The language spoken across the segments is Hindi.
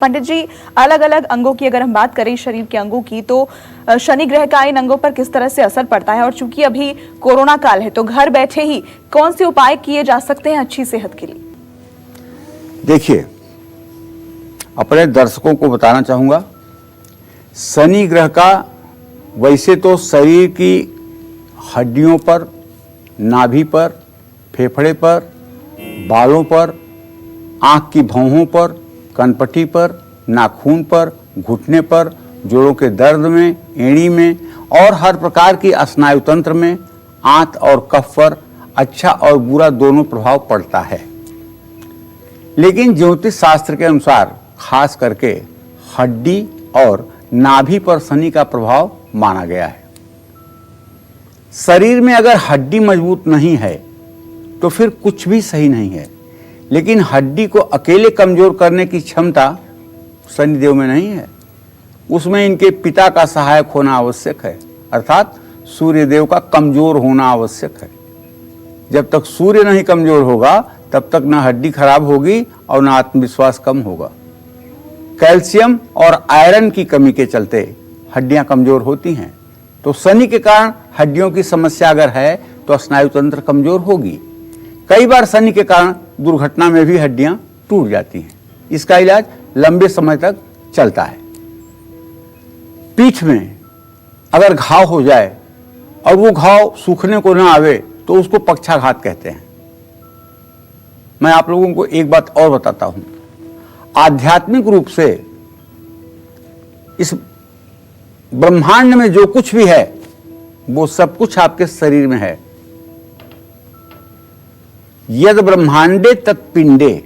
पंडित जी, अलग अलग अंगों की अगर हम बात करें शरीर के अंगों की, तो शनि ग्रह का इन अंगों पर किस तरह से असर पड़ता है, और चूंकि अभी कोरोना काल है तो घर बैठे ही कौन से उपाय किए जा सकते हैं अच्छी सेहत के लिए? देखिए, अपने दर्शकों को बताना चाहूंगा, शनि ग्रह का वैसे तो शरीर की हड्डियों पर, नाभि पर, फेफड़े पर, बालों पर, आंख की भौहों पर, कनपट्टी पर, नाखून पर, घुटने पर, जोड़ों के दर्द में, एड़ी में और हर प्रकार की स्नायु तंत्र में, आंत और कफ पर अच्छा और बुरा दोनों प्रभाव पड़ता है। लेकिन ज्योतिष शास्त्र के अनुसार खास करके हड्डी और नाभि पर शनि का प्रभाव माना गया है। शरीर में अगर हड्डी मजबूत नहीं है तो फिर कुछ भी सही नहीं है, लेकिन हड्डी को अकेले कमजोर करने की क्षमता शनिदेव में नहीं है। उसमें इनके पिता का सहायक होना आवश्यक है, अर्थात सूर्यदेव का कमजोर होना आवश्यक है। जब तक सूर्य नहीं कमजोर होगा तब तक ना हड्डी खराब होगी और ना आत्मविश्वास कम होगा। कैल्शियम और आयरन की कमी के चलते हड्डियां कमजोर होती हैं, तो शनि के कारण हड्डियों की समस्या अगर है तो स्नायु तंत्र कमजोर होगी। कई बार शनि के कारण दुर्घटना में भी हड्डियां टूट जाती हैं। इसका इलाज लंबे समय तक चलता है। पीठ में अगर घाव हो जाए और वो घाव सूखने को ना आवे तो उसको पक्षाघात कहते हैं। मैं आप लोगों को एक बात और बताता हूं, आध्यात्मिक रूप से इस ब्रह्मांड में जो कुछ भी है वो सब कुछ आपके शरीर में है। यद ब्रह्मांडे तत्पिंडे,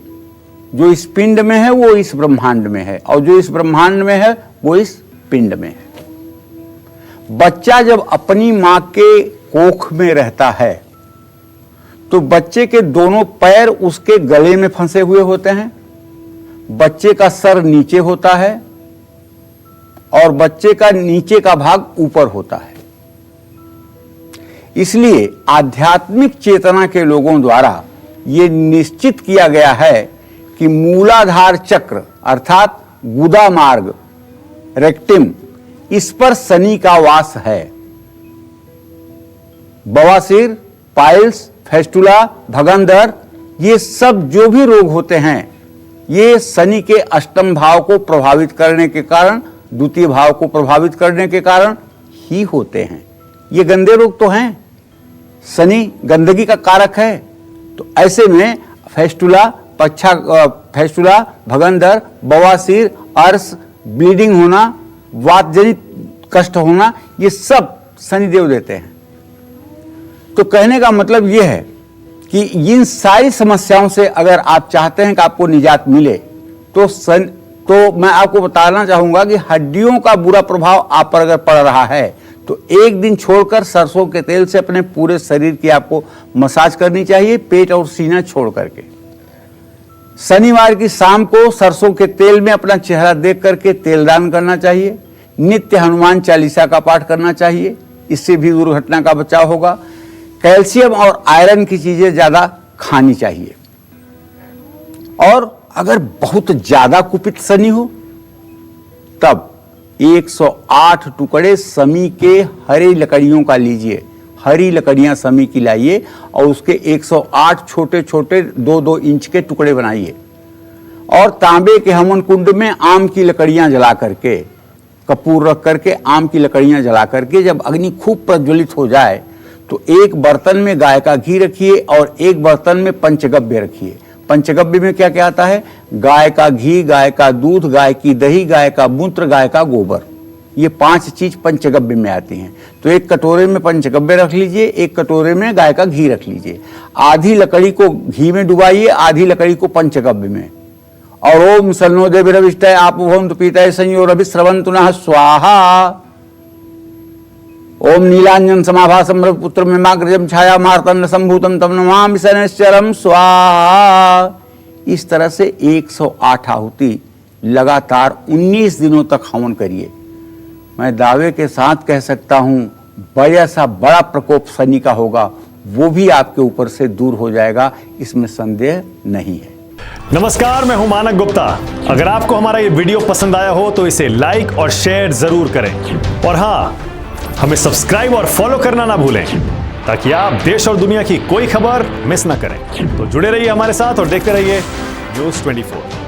जो इस पिंड में है वो इस ब्रह्मांड में है, और जो इस ब्रह्मांड में है वो इस पिंड में है। बच्चा जब अपनी मां के कोख में रहता है तो बच्चे के दोनों पैर उसके गले में फंसे हुए होते हैं, बच्चे का सर नीचे होता है और बच्चे का नीचे का भाग ऊपर होता है। इसलिए आध्यात्मिक चेतना के लोगों द्वारा ये निश्चित किया गया है कि मूलाधार चक्र अर्थात गुदा मार्ग, रेक्टिम, इस पर शनि का वास है। बवासीर, पाइल्स, फेस्टुला, भगंदर, ये सब जो भी रोग होते हैं ये शनि के अष्टम भाव को प्रभावित करने के कारण, द्वितीय भाव को प्रभावित करने के कारण ही होते हैं। ये गंदे रोग तो हैं, शनि गंदगी का कारक है। तो ऐसे में फेस्टुला, फेस्टुला, भगंदर, बवासीर, अर्श, ब्लीडिंग होना, वात जनित कष्ट होना, ये सब शनिदेव देते हैं। तो कहने का मतलब यह है कि इन सारी समस्याओं से अगर आप चाहते हैं कि आपको निजात मिले तो मैं आपको बताना चाहूंगा कि हड्डियों का बुरा प्रभाव आप पर अगर पड़ रहा है तो एक दिन छोड़कर सरसों के तेल से अपने पूरे शरीर की आपको मसाज करनी चाहिए, पेट और सीना छोड़ करके। शनिवार की शाम को सरसों के तेल में अपना चेहरा देख करके तेल दान करना चाहिए। नित्य हनुमान चालीसा का पाठ करना चाहिए, इससे भी दुर्घटना का बचाव होगा। कैल्शियम और आयरन की चीजें ज्यादा खानी चाहिए। और अगर बहुत ज्यादा कुपित शनि हो तब 108 टुकड़े समी के हरी लकड़ियों का लीजिए, हरी लकड़ियां समी की लाइए और उसके 108 छोटे छोटे 2-2 इंच के टुकड़े बनाइए और तांबे के हवन कुंड में आम की लकड़ियां जला करके, कपूर रख करके आम की लकड़ियां जला करके जब अग्नि खूब प्रज्वलित हो जाए तो एक बर्तन में गाय का घी रखिए और एक बर्तन में पंचगव्य रखिए। पंचगव्य में क्या क्या आता है? गाय का घी, गाय का दूध, गाय की दही, गाय का मूत्र, गाय का गोबर, ये 5 चीज पंचगव्य में आती हैं। तो एक कटोरे में पंचगव्य रख लीजिए, एक कटोरे में गाय का घी रख लीजिए। आधी लकड़ी को घी में डुबाइए, आधी लकड़ी को पंचगव्य में, और ओम सन्नो देवीरविष्टय आपोभवन्तु पीतये संयोरभिस्रवन्तु नः स्वाहा। ओम नीलांजन समाभासम रविपुत्र मेमाग्रजम छाया मार्तंड संभूतम तम नमामि शनैश्चरम स्वाहा। इस तरह से 108 आहुति लगातार 19 दिनों तक हवन करिए। मैं दावे के साथ कह सकता हूं बड़ा सा बड़ा प्रकोप शनि का होगा, वो भी आपके ऊपर से दूर हो जाएगा, इसमें संदेह नहीं है। नमस्कार, मैं हूं मानक गुप्ता। अगर आपको हमारा ये वीडियो पसंद आया हो तो इसे लाइक और शेयर जरूर करें और हाँ, हमें सब्सक्राइब और फॉलो करना ना भूलें ताकि आप देश और दुनिया की कोई खबर मिस ना करें। तो जुड़े रहिए हमारे साथ और देखते रहिए न्यूज़ 24।